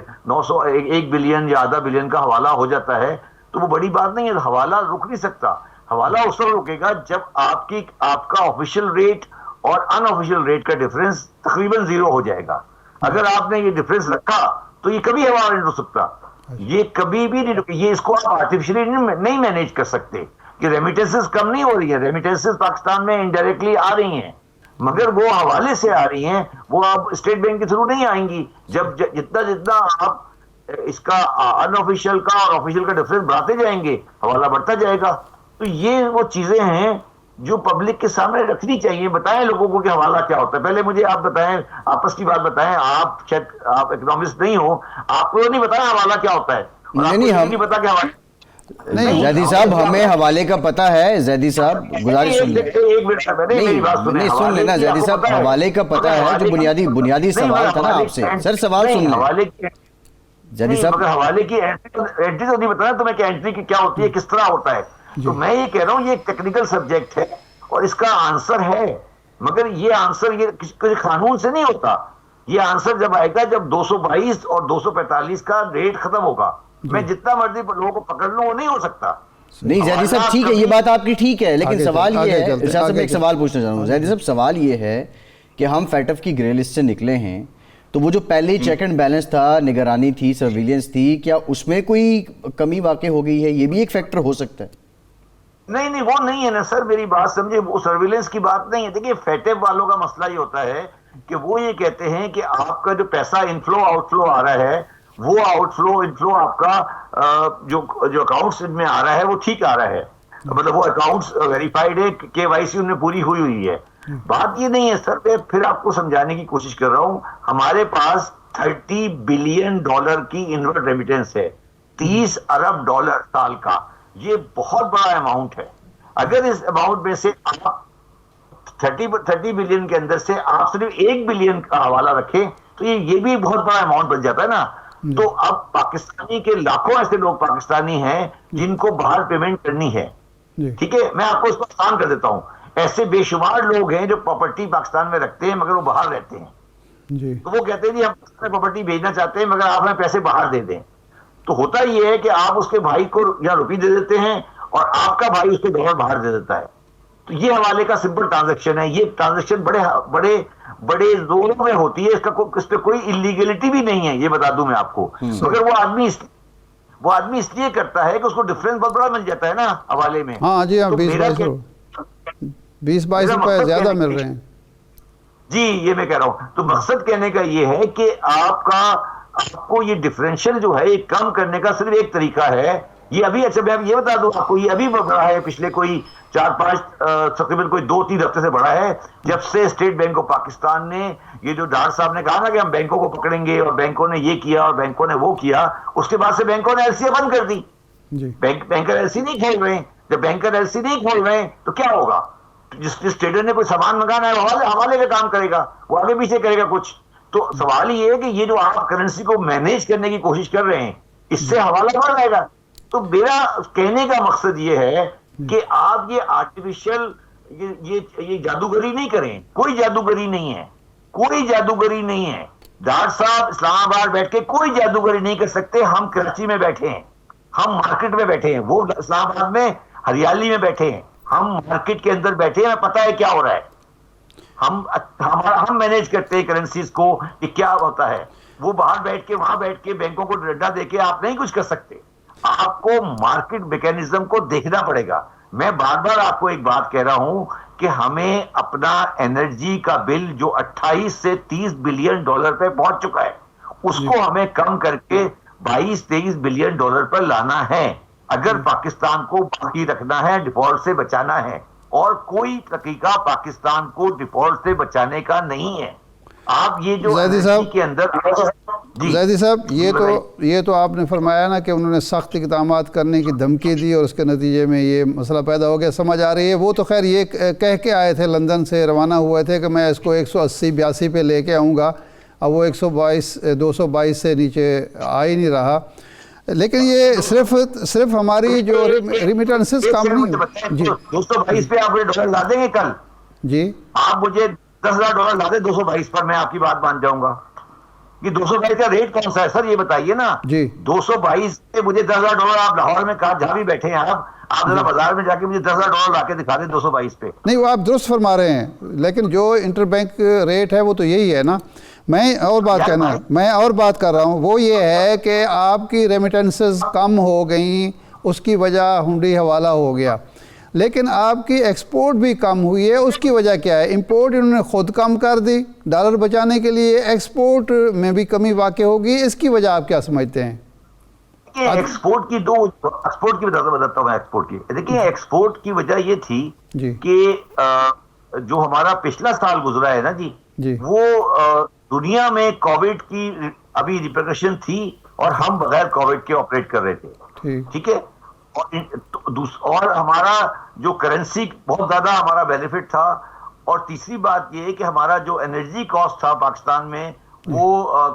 1 بلین یا آدھا بلین کا حوالہ ہو جاتا ہے تو وہ بڑی بات نہیں ہے. حوالہ رک نہیں سکتا. حوالہ اس وقت رکے گا جب آپ کا آفیشیل ریٹ اور ان آفیشیل ریٹ کا ڈفرنس تقریباً 0 ہو جائے گا. اگر آپ نے یہ ڈفرنس رکھا تو یہ کبھی حوالہ نہیں رک سکتا, یہ کبھی بھی نہیں. یہ اس کو آپ آرٹیفیشلی نہیں مینیج کر سکتے کہ ریمیٹنسز کم نہیں ہو رہی ہیں. ریمیٹنسز پاکستان میں انڈائریکٹلی آ رہی ہیں, مگر وہ حوالے سے آ رہی ہیں, وہ آپ اسٹیٹ بینک کے تھرو نہیں آئیں گی. جب جتنا آپ اس کا ان آفیشیل کا اور آفیشیل کا ڈفرنس بڑھاتے جائیں گے, حوالہ بڑھتا جائے گا. تو یہ وہ چیزیں ہیں جو پبلک کے سامنے رکھنی چاہیے. بتائیں لوگوں کو کہ حوالہ کیا ہوتا ہے. پہلے مجھے آپ بتائیں, آپس کی بات بتائیں. آپ اکنامسٹ نہیں ہو, آپ کو نہیں بتایا حوالہ کیا ہوتا ہے, نہیں پتا کہ حوالہ. نہیں زیدی صاحب, ہمیں حوالے کا پتہ ہے. زیدی صاحب گزارش سن لیں, نہیں سن لینا زیدی صاحب, حوالے کا پتہ ہے جو بنیادی سوال تھا نا آپ سے. سر سوال سن لیں زیدی صاحب. حوالے کی انٹری تو نہیں بتانا تمہیں کہ انٹری کی کیا ہوتی ہے, کس طرح ہوتا ہے. تو میں یہ کہہ رہا ہوں یہ ایک ٹیکنیکل سبجیکٹ ہے اور اس کا آنسر ہے, مگر یہ آنسر یہ کسی قانون سے نہیں ہوتا. یہ آنسر جب آئے گا جب 222 اور 245 کا ریٹ ختم ہوگا. میں جتنا مرضی لوگوں کو پکڑ لوں وہ نہیں ہو سکتا. نہیں زیدی صاحب ٹھیک ہے, یہ بات آپ کی ٹھیک ہے, لیکن سوال یہ ہے, ارشاد صاحب میں ایک سوال پوچھنا چاہوں گا. زیدی صاحب سوال یہ ہے کہ ہم فیٹف کی گرے لسٹ سے نکلے ہیں, تو وہ جو پہلے چیک اینڈ بیلنس تھا, نگرانی تھی, سرویلنس تھی, کیا اس میں کوئی کمی واقع ہو گئی ہے؟ یہ بھی ایک فیکٹر ہو سکتا ہے. نہیں وہ نہیں ہے نا سر, میری بات سمجھے, وہ سرویلنس کی بات نہیں ہے. دیکھیے فیٹف والوں کا مسئلہ یہ ہوتا ہے کہ وہ یہ کہتے ہیں کہ آپ کا جو پیسہ انفلو آؤٹ فلو آ رہا ہے, وہ آؤٹ فلو انفلو آپ کا جو اکاؤنٹس میں آ رہا ہے وہ ٹھیک آ رہا ہے, مطلب وہ اکاؤنٹس ویریفائڈ ہے, KYC ان میں پوری ہوئی ہے. بات یہ نہیں ہے سر, میں پھر آپ کو سمجھانے کی کوشش کر رہا ہوں. ہمارے پاس $30 بلین کی انورٹ ریمیٹنس ہے, $30 ارب سال کا. یہ بہت بڑا اماؤنٹ ہے. اگر اس اماؤنٹ میں سے آپ 30 بلین کے اندر سے آپ صرف 1 بلین کا حوالہ رکھیں تو یہ بھی بہت بڑا اماؤنٹ بن جاتا ہے نا. تو اب پاکستانی کے لاکھوں ایسے لوگ پاکستانی ہیں جن کو باہر پیمنٹ کرنی ہے, ٹھیک ہے, میں آپ کو اس کو آسان کر دیتا ہوں. ایسے بے شمار لوگ ہیں جو پراپرٹی پاکستان میں رکھتے ہیں مگر وہ باہر رہتے ہیں, تو وہ کہتے ہیں جی ہم پراپرٹی بھیجنا چاہتے ہیں مگر آپ ہمیں پیسے باہر دے دیں. تو ہوتا یہ ہے کہ آپ اس کے بھائی کو یہاں روپی دے دیتے ہیں اور آپ کا بھائی اس کو ڈالر باہر دے دیتا ہے. تو یہ حوالے کا سمپل ٹرانزیکشن ہے. یہ ٹرانزیکشن بڑے زوروں میں ہوتی ہے, اس پہ کوئی انلیگلٹی بھی نہیں ہے, یہ بتا دوں میں آپ کو. مگر وہ آدمی اس لیے کرتا ہے کہ اس کو ڈفرینس بہت بڑا مل جاتا ہے نا حوالے میں. ہاں جی, ہاں 20-22 روپے زیادہ مل رہے ہیں. جی یہ میں کہہ رہا ہوں. تو مقصد کہنے کا یہ ہے کہ آپ کو یہ ڈفرینشیل جو ہے یہ کم کرنے کا صرف ایک طریقہ ہے. یہ ابھی, اچھا میں یہ بتا دوں آپ کو, یہ ابھی بڑھا ہے, پچھلے کوئی 4-5 تقریباً کوئی 2-3 ہفتے سے بڑھا ہے, جب سے اسٹیٹ بینک آف پاکستان نے یہ جو ڈار صاحب نے کہا نا کہ ہم بینکوں کو پکڑیں گے اور بینکوں نے یہ کیا اور بینکوں نے وہ کیا, اس کے بعد سے بینکوں نے LC بند کر دی. بینکر LC نہیں کھول رہے ہیں. جب بینکر LC نہیں کھول رہے ہیں تو کیا ہوگا؟ جس ٹریڈر نے کوئی سامان منگانا ہے حوالے کا کام کرے گا, وہ آگے پیچھے کرے گا کچھ. تو سوال یہ ہے کہ یہ جو آپ کرنسی کو مینیج کرنے کی کوشش کر رہے ہیں, اس سے حوالہ بڑھ جائے گا. تو میرا کہنے کا مقصد یہ ہے کہ آپ یہ آرٹیفیشل یہ جادوگری نہیں کریں. کوئی جادوگری نہیں ہے, کوئی جادوگری نہیں ہے. ڈار صاحب اسلام آباد بیٹھ کے کوئی جادوگری نہیں کر سکتے. ہم کراچی میں بیٹھے ہیں, ہم مارکیٹ میں بیٹھے ہیں, وہ اسلام آباد میں ہریالی میں بیٹھے ہیں, ہم مارکیٹ کے اندر بیٹھے ہیں, ہمیں پتہ ہے کیا ہو رہا ہے. ہم مینیج کرتے ہیں کرنسیز کو کہ کیا ہوتا ہے. وہ باہر بیٹھ کے وہاں بیٹھ کے بینکوں کو ڈنڈا دے کے آپ نہیں کچھ کر سکتے. آپ کو مارکیٹ میکینزم کو دیکھنا پڑے گا. میں بار بار آپ کو ایک بات کہہ رہا ہوں کہ ہمیں اپنا انرجی کا بل جو 28 سے 30 بلین ڈالر پہ پہنچ چکا ہے, اس کو ہمیں کم کر کے 22-23 بلین ڈالر پر لانا ہے. اگر پاکستان کو باقی رکھنا ہے، ڈیفالٹ سے بچانا ہے، اور کوئی طریقہ پاکستان کو ڈیفالٹ سے بچانے کا نہیں ہے. آپ یہ جو زیدی صاحب کے اندر زیدی صاحب یہ تو آپ نے فرمایا نا کہ انہوں نے سخت اقدامات کرنے کی دھمکی دی اور اس کے نتیجے میں یہ مسئلہ پیدا ہو گیا، سمجھ آ رہی ہے. وہ تو خیر یہ کہہ کے آئے تھے، لندن سے روانہ ہوئے تھے کہ میں اس کو 180-82 پہ لے کے آؤں گا. اب وہ 222 سے نیچے آ ہی نہیں رہا. لیکن یہ صرف ہماری جو ریمیٹنسز کم نہیں. جی 222 پہ آپ مجھے ڈالر لا دیں گے کل؟ جی آپ مجھے $10,000 لا دیں 222 پر، میں آپ کی بات مان جاؤں گا. یہ 222 کا ریٹ کون سا ہے سر، یہ بتائیے نا. جی 222 پہ مجھے $10,000 آپ لاہور میں کہاں جہاں بھی بیٹھے ہیں آپ ذرا بازار میں جا کے مجھے $10,000 لا کے دکھا دیں 222 پہ. نہیں، وہ آپ درست فرما رہے ہیں، لیکن جو انٹر بینک ریٹ ہے وہ تو یہی ہے نا. میں اور بات کر رہا ہوں، وہ یہ ہے کہ آپ کی ریمیٹنسز کم ہو گئیں، اس کی وجہ ہنڈی حوالہ ہو گیا. لیکن آپ کی ایکسپورٹ بھی کم ہوئی ہے، اس کی وجہ کیا ہے؟ امپورٹ انہوں نے خود کم کر دی ڈالر بچانے کے لیے، ایکسپورٹ میں بھی کمی واقع ہوگی. اس کی وجہ آپ کیا سمجھتے ہیں؟ ایکسپورٹ کی بتاتا ہوں میں ایکسپورٹ کی. دیکھیں ایکسپورٹ کی وجہ یہ تھی جی کہ جو ہمارا پچھلا سال گزرا ہے نا جی، وہ دنیا میں کووڈ کی ابھی ریپریکشن تھی اور ہم بغیر کووڈ کے آپریٹ کر رہے تھے. ٹھیک ہے. اور ہمارا جو کرنسی بہت زیادہ ہمارا بینیفٹ تھا. اور تیسری بات یہ ہے کہ ہمارا جو انرجی کاسٹ تھا پاکستان میں وہ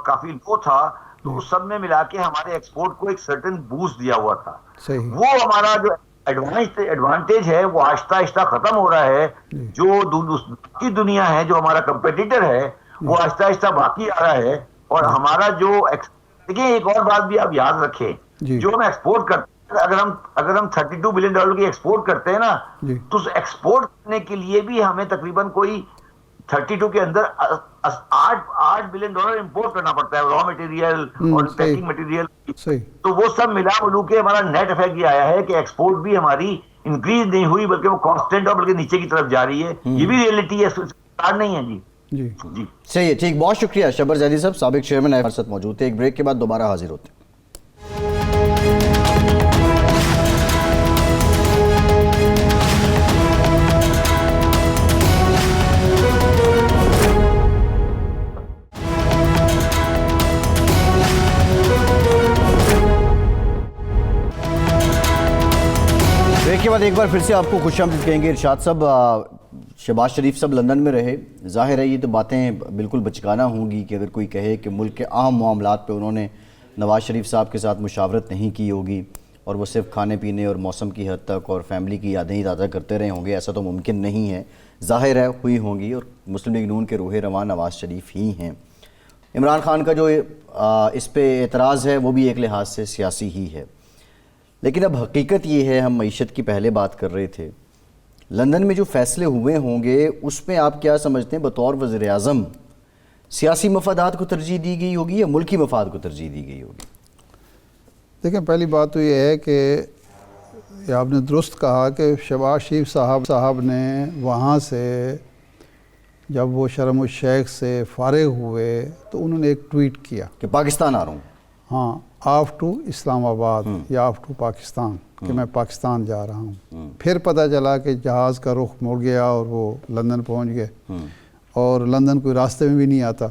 کافی لو تھا. تو اس سب میں ملا کے ہمارے ایکسپورٹ کو ایک سرٹن بوسٹ دیا ہوا تھا. وہ ہمارا جو ایڈوانٹیج ہے وہ آہستہ آہستہ ختم ہو رہا ہے. جو دوسری دنیا ہے، جو ہمارا کمپیٹیٹر ہے، وہ آہستہ آہستہ باقی آ رہا ہے. اور ہمارا جو دیکھیں ایک اور بات بھی آپ یاد رکھیں، جو ہم ایکسپورٹ کرتے ہیں، اگر ہم $32 بلین کی ایکسپورٹ کرتے ہیں نا، تو ایکسپورٹ کرنے کے لیے بھی ہمیں تقریباً کوئی 32 کے اندر $8 بلین امپورٹ کرنا پڑتا ہے، را مٹیریل اور پیکنگ مٹیریل. تو وہ سب ملا ملو کے ہمارا نیٹ افیکٹ یہ آیا ہے کہ ایکسپورٹ بھی ہماری انکریز نہیں ہوئی، بلکہ وہ کانسٹنٹ اور بلکہ نیچے کی طرف جا رہی ہے. یہ بھی ریئلٹی ہے، نہیں ہے. جی صحیح ہے، ٹھیک. بہت شکریہ شبر زیدی صاحب، سابق چیئرمین ارشد موجود تھے. ایک بریک کے بعد دوبارہ حاضر ہوتے ہیں. بریک کے بعد ایک بار پھر سے آپ کو خوش آمدید کہیں گے. ارشاد صاحب، شہباز شریف صاحب لندن میں رہے. ظاہر ہے یہ تو باتیں بالکل بچگانہ ہوں گی کہ اگر کوئی کہے کہ ملک کے اہم معاملات پہ انہوں نے نواز شریف صاحب کے ساتھ مشاورت نہیں کی ہوگی اور وہ صرف کھانے پینے اور موسم کی حد تک اور فیملی کی یادیں ہی تازہ کرتے رہے ہوں گے. ایسا تو ممکن نہیں ہے. ظاہر ہے ہوئی ہوں گی، اور مسلم لیگ نون کے روح رواں نواز شریف ہی ہیں. عمران خان کا جو اس پہ اعتراض ہے وہ بھی ایک لحاظ سے سیاسی ہی ہے. لیکن اب حقیقت یہ ہے، ہم معیشت کی پہلے بات کر رہے تھے، لندن میں جو فیصلے ہوئے ہوں گے اس میں آپ کیا سمجھتے ہیں بطور وزیر اعظم سیاسی مفادات کو ترجیح دی گئی ہوگی یا ملکی مفاد کو ترجیح دی گئی ہوگی؟ دیکھیں پہلی بات تو یہ ہے کہ آپ نے درست کہا کہ شہباز شریف صاحب نے وہاں سے جب وہ شرم الشیخ سے فارغ ہوئے تو انہوں نے ایک ٹویٹ کیا کہ پاکستان آ رہا ہوں. ہاں، آف ٹو اسلام آباد یا آف ٹو پاکستان، کہ میں پاکستان جا رہا ہوں. پھر پتہ چلا کہ جہاز کا رخ مڑ گیا اور وہ لندن پہنچ گئے. اور لندن کوئی راستے میں بھی نہیں آتا،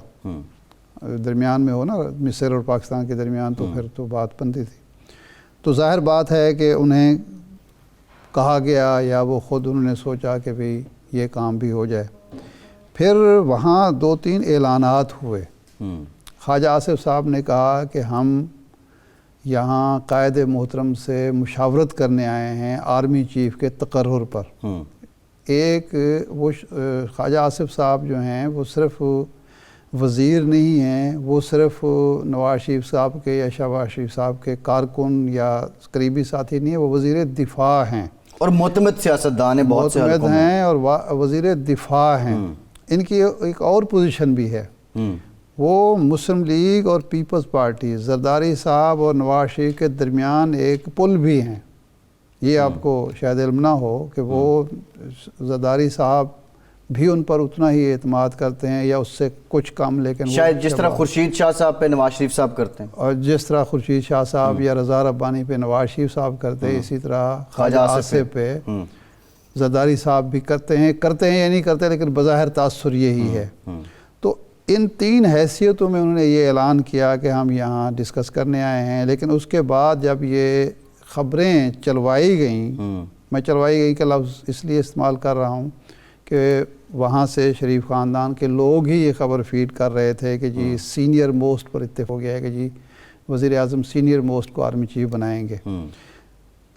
درمیان میں ہو نا مصر اور پاکستان کے درمیان، تو پھر تو بات بنتی تھی. تو ظاہر بات ہے کہ انہیں کہا گیا یا وہ خود انہوں نے سوچا کہ بھئی یہ کام بھی ہو جائے. پھر وہاں 2-3 اعلانات ہوئے. خواجہ آصف صاحب نے کہا کہ ہم یہاں قائد محترم سے مشاورت کرنے آئے ہیں آرمی چیف کے تقرر پر. ایک وہ خواجہ آصف صاحب جو ہیں وہ صرف وزیر نہیں ہیں، وہ صرف نواز شریف صاحب کے یا شہباز شریف صاحب کے کارکن یا قریبی ساتھی نہیں ہیں، وہ وزیر دفاع ہیں اور معتمد سیاستدان ہیں، بہت سے معتمد ہیں اور وزیر دفاع ہیں. ان کی ایک اور پوزیشن بھی ہے، وہ مسلم لیگ اور پیپلز پارٹی زرداری صاحب اور نواز شریف کے درمیان ایک پل بھی ہیں. یہ آپ کو شاید علم نہ ہو کہ وہ زرداری صاحب بھی ان پر اتنا ہی اعتماد کرتے ہیں یا اس سے کچھ کم، لیکن شاید جس طرح خورشید شاہ صاحب پہ نواز شریف صاحب کرتے ہیں، اور جس طرح خورشید شاہ صاحب یا رضا ربانی پہ نواز شریف صاحب کرتے ہیں، اسی طرح خواجہ آصف پہ زرداری صاحب بھی کرتے ہیں یا نہیں کرتے، لیکن بظاہر تاثر یہی ہے۔ تو ان 3 حیثیتوں میں انہوں نے یہ اعلان کیا کہ ہم یہاں ڈسکس کرنے آئے ہیں، لیکن اس کے بعد جب یہ خبریں چلوائی گئیں، میں چلوائی گئی کا لفظ اس لیے استعمال کر رہا ہوں کہ وہاں سے شریف خاندان کے لوگ ہی یہ خبر فیڈ کر رہے تھے کہ جی سینئر موسٹ پر اتفاق ہو گیا ہے کہ جی وزیر اعظم سینئر موسٹ کو آرمی چیف بنائیں گے۔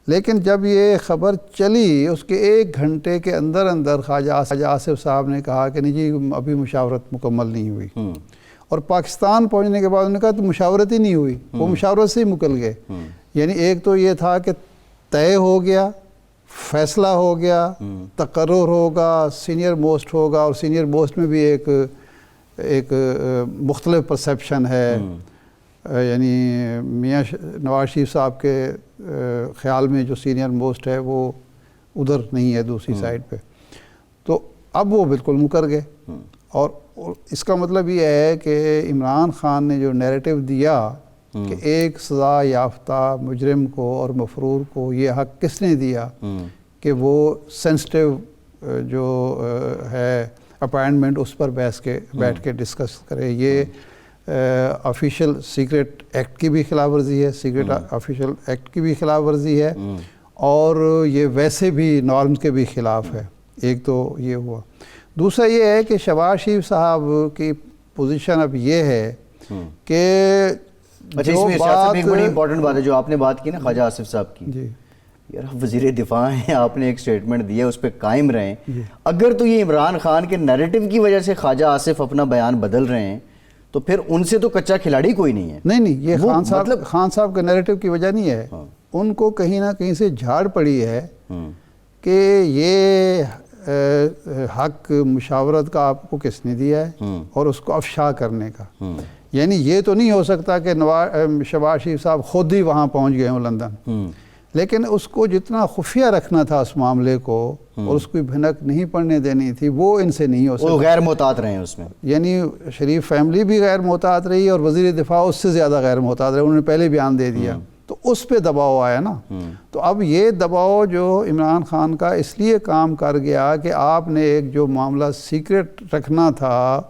لیکن جب یہ خبر چلی اس کے 1 گھنٹے کے اندر خواجہ آصف صاحب نے کہا کہ نہیں جی ابھی مشاورت مکمل نہیں ہوئی، اور پاکستان پہنچنے کے بعد انہوں نے کہا تو مشاورت ہی نہیں ہوئی، وہ مشاورت سے ہی مکل گئے۔ یعنی ایک تو یہ تھا کہ طے ہو گیا، فیصلہ ہو گیا، تقرر ہوگا، سینئر موسٹ ہوگا، اور سینئر موسٹ میں بھی ایک مختلف پرسیپشن ہے، یعنی میاں نواز شریف صاحب کے خیال میں جو سینئر موسٹ ہے وہ ادھر نہیں ہے دوسری سائڈ پہ، تو اب وہ بالکل مکر گئے۔ اور اس کا مطلب یہ ہے کہ عمران خان نے جو نیریٹو دیا کہ ایک سزا یافتہ مجرم کو اور مفرور کو یہ حق کس نے دیا کہ وہ سینسٹیو جو ہے اپائنٹمنٹ اس پر بیٹھ کے ڈسکس کرے، یہ آفیشیل سیکرٹ ایکٹ کی بھی خلاف ورزی ہے، سیکرٹ آفیشیل ایکٹ کی بھی خلاف ورزی ہے، اور یہ ویسے بھی نارمز کے بھی خلاف ہے۔ ایک تو یہ ہوا، دوسرا یہ ہے کہ شہباز شریف صاحب کی پوزیشن اب یہ ہے کہ اچھا اس میں ایک بڑی امپورٹنٹ بات ہے جو آپ نے بات کی نا خواجہ آصف صاحب کی، جی یار وزیر دفاع ہیں، آپ نے ایک سٹیٹمنٹ دی ہے اس پہ قائم رہیں، اگر تو یہ عمران خان کے نیریٹو کی وجہ سے خواجہ آصف اپنا بیان بدل رہے ہیں تو پھر ان سے تو کچا کھلاڑی کوئی نہیں ہے۔ نہیں یہ خان صاحب کے نیریٹو کی وجہ نہیں ہے، ان کو کہیں نہ کہیں سے جھاڑ پڑی ہے کہ یہ حق مشاورت کا آپ کو کس نے دیا ہے اور اس کو افشا کرنے کا۔ یعنی یہ تو نہیں ہو سکتا کہ شہباز شریف صاحب خود ہی وہاں پہنچ گئے ہوں لندن، لیکن اس کو جتنا خفیہ رکھنا تھا اس معاملے کو اور اس کو بھنک نہیں پڑنے دینی تھی، وہ ان سے نہیں ہو سکتا۔ وہ غیر محتاط رہے ہیں اس میں، یعنی شریف فیملی بھی غیر محتاط رہی اور وزیر دفاع اس سے زیادہ غیر محتاط رہے، انہوں نے پہلے بیان دے دیا، تو اس پہ دباؤ آیا نا۔ تو اب یہ دباؤ جو عمران خان کا اس لیے کام کر گیا کہ آپ نے ایک جو معاملہ سیکرٹ رکھنا تھا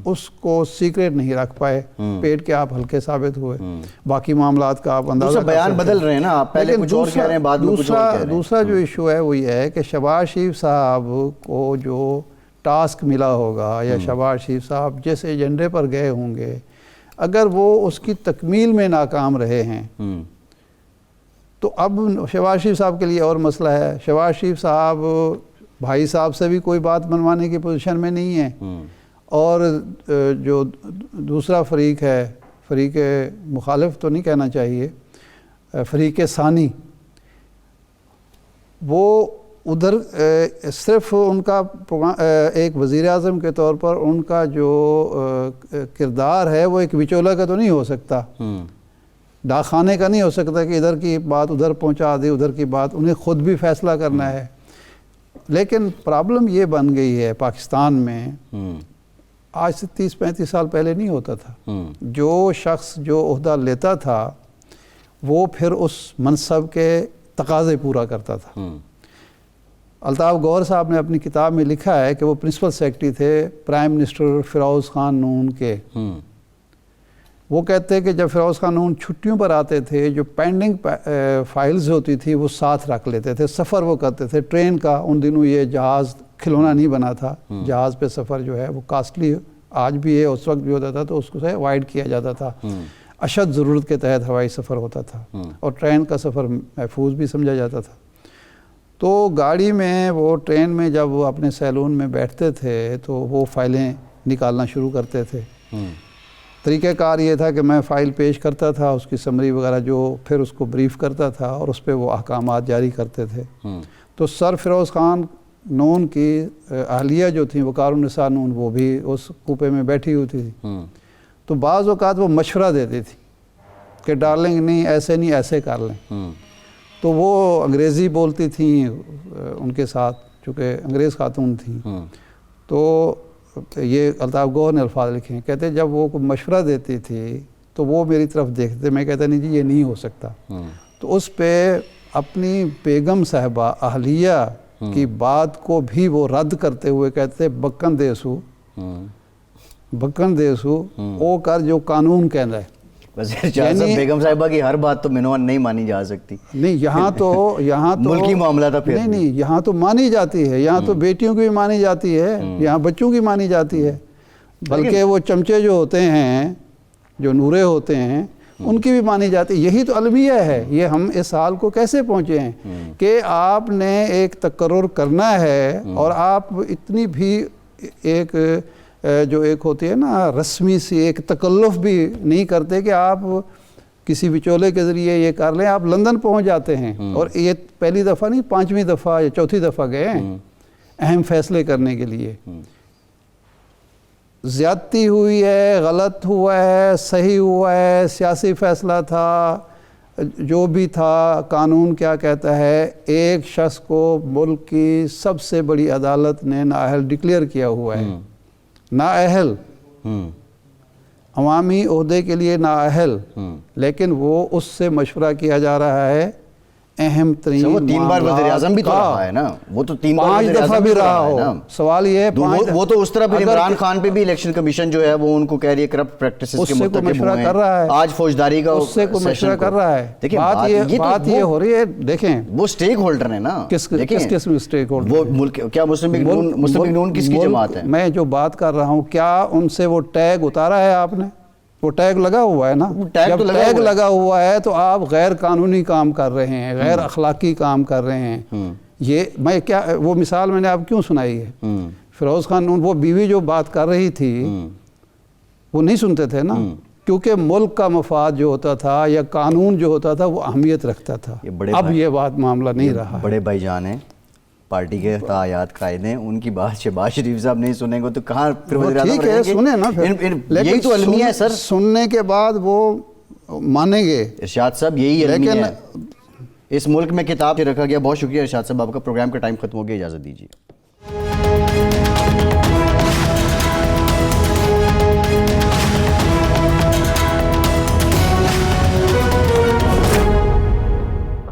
اس کو سیکرٹ نہیں رکھ پائے، پیٹ کے آپ ہلکے ثابت ہوئے، باقی معاملات کا آپ اندازہ بیان بدل رہے ہیں نا، آپ پہلے کچھ اور کہہ رہے ہیں بعد میں کچھ اور کہہ رہے ہیں۔ دوسرا جو ایشو ہے وہ یہ ہے کہ شہباز شریف صاحب کو جو ٹاسک ملا ہوگا یا شہباز شریف صاحب جس ایجنڈے پر گئے ہوں گے، اگر وہ اس کی تکمیل میں ناکام رہے ہیں تو اب شہباز شریف صاحب کے لیے اور مسئلہ ہے۔ شہباز شریف صاحب بھائی صاحب سے بھی کوئی بات منوانے کی پوزیشن میں نہیں ہے، اور جو دوسرا فریق ہے، فریق مخالف تو نہیں کہنا چاہیے، فریق ثانی، وہ ادھر صرف ان کا ایک وزیر اعظم کے طور پر ان کا جو کردار ہے وہ ایک وچولہ کا تو نہیں ہو سکتا، ڈاک خانے کا نہیں ہو سکتا کہ ادھر کی بات ادھر پہنچا دے، ادھر کی بات انہیں خود بھی فیصلہ کرنا ہے۔ لیکن پرابلم یہ بن گئی ہے پاکستان میں، آج سے 30-35 سال پہلے نہیں ہوتا تھا، جو شخص جو عہدہ لیتا تھا وہ پھر اس منصب کے تقاضے پورا کرتا تھا۔ الطاف گور صاحب نے اپنی کتاب میں لکھا ہے کہ وہ پرنسپل سیکرٹری تھے پرائم منسٹر فیروز خان نون کے۔ وہ کہتے ہیں کہ جب فیروز خان نون چھٹیوں پر آتے تھے، جو پینڈنگ فائلز ہوتی تھی وہ ساتھ رکھ لیتے تھے، سفر وہ کرتے تھے ٹرین کا، ان دنوں یہ جہاز کھلونا نہیں بنا تھا، جہاز پہ سفر جو ہے وہ کاسٹلی آج بھی ہے، اس وقت بھی ہوتا تھا، تو اس کو سے اوائڈ کیا جاتا تھا، اشد ضرورت کے تحت ہوائی سفر ہوتا تھا، اور ٹرین کا سفر محفوظ بھی سمجھا جاتا تھا۔ تو گاڑی میں وہ ٹرین میں جب وہ اپنے سیلون میں بیٹھتے تھے تو وہ فائلیں نکالنا شروع کرتے تھے۔ طریقہ کار یہ تھا کہ میں فائل پیش کرتا تھا، اس کی سمری وغیرہ جو پھر اس کو بریف کرتا تھا اور اس پہ وہ احکامات جاری کرتے تھے۔ تو سر فیروز خان نون کی اہلیہ جو تھیں وقار النساء نون، وہ بھی اس کوپے میں بیٹھی ہوئی تھی، تو بعض اوقات وہ مشورہ دیتی تھی کہ ڈارلنگ نہیں ایسے کر لیں، تو وہ انگریزی بولتی تھیں ان کے ساتھ چونکہ انگریز خاتون تھیں، تو یہ الطاف گوہر نے الفاظ لکھے ہیں، کہتے جب وہ کوئی مشورہ دیتی تھی تو وہ میری طرف دیکھتے، میں کہتا نہیں جی یہ نہیں ہو سکتا، تو اس پہ اپنی بیگم صاحبہ اہلیہ کی بات کو بھی وہ رد کرتے ہوئے کہتے بکن دیسو او کر جو قانون کہنا ہے۔ وزیر شاہ صاحب بیگم صاحبہ کی ہر بات تو منوان نہیں مانی جا سکتی، نہیں یہاں تو ملکی معاملہ تھا پھر نہیں یہاں تو مانی جاتی ہے، یہاں تو بیٹیوں کی بھی مانی جاتی ہے، یہاں بچوں کی مانی جاتی ہے، بلکہ وہ چمچے جو ہوتے ہیں، جو نورے ہوتے ہیں، ان کی بھی مانی جاتی ہے۔ یہی تو المیہ ہے، یہ ہم اس حال کو کیسے پہنچے ہیں کہ آپ نے ایک تقرر کرنا ہے اور آپ اتنی بھی ایک جو ایک ہوتی ہے نا رسمی سی ایک تکلف بھی نہیں کرتے کہ آپ کسی وچولے کے ذریعے یہ کر لیں، آپ لندن پہنچ جاتے ہیں، اور یہ پہلی دفعہ نہیں 5ویں دفعہ یا 4تھی دفعہ گئے ہیں اہم فیصلے کرنے کے لیے۔ زیادتی ہوئی ہے، غلط ہوا ہے، صحیح ہوا ہے، سیاسی فیصلہ تھا، جو بھی تھا، قانون کیا کہتا ہے، ایک شخص کو ملک کی سب سے بڑی عدالت نے نااہل ڈکلیئر کیا ہوا ہے، نااہل، عوامی عہدے کے لیے نااہل، لیکن وہ اس سے مشورہ کیا جا رہا ہے اہم ترین وہ 3 بار وزیر اعظم بھی تو رہا ہے نا، وہ تو 3 بار 5 وزیر دفعہ اعظم بھی تو رہا ہے ہو۔ نا۔ سوال یہ ہے وہ تو اس طرح بھی عمران خان پہ بھی الیکشن کمیشن جو ہے وہ ان کو کہہ رہی ہے کرپٹ پریکٹسز کے مرتکب مشورہ ہوئے کر رہا ہے، ہیں، آج فوجداری کا اس سے کوئی مشورہ کر رہا ہے۔ دیکھیں بات یہ ہو رہی ہے، دیکھیں وہ سٹیک ہولڈر ہیں نا، کس میں سٹیک ہولڈر، وہ ملک کیا مسلم لیگ نون کس کی جماعت ہے؟ میں جو بات کر رہا ہوں، کیا ان سے وہ ٹیگ اتارا ہے آپ نے؟ وہ ٹیگ لگا ہوا ہے نا، جب ٹیگ لگا ہوا ہے تو آپ غیر قانونی کام کر رہے ہیں، غیر اخلاقی کام کر رہے ہیں۔ یہ میں کیا وہ مثال میں نے آپ کیوں سنائی ہے، فیروز خان وہ بیوی جو بات کر رہی تھی وہ نہیں سنتے تھے نا، کیونکہ ملک کا مفاد جو ہوتا تھا یا قانون جو ہوتا تھا وہ اہمیت رکھتا تھا۔ اب یہ بات معاملہ نہیں رہا ہے۔ بڑے بھائی جان ہیں، پارٹی کے تعیات قائد ہیں، ان کی بات شہباز شریف صاحب نہیں سنیں گے تو کہاں پھر وزیر اعظم ٹھیک ہے، سنیں نا پھر، یہی تو المیہ ہے سر، سننے کے بعد وہ مانیں گے۔ ارشاد صاحب یہی المیہ ہے، اس ملک میں کتاب رکھا گیا۔ بہت شکریہ ارشاد صاحب، آپ کا پروگرام کا ٹائم ختم ہو گیا، اجازت دیجیے۔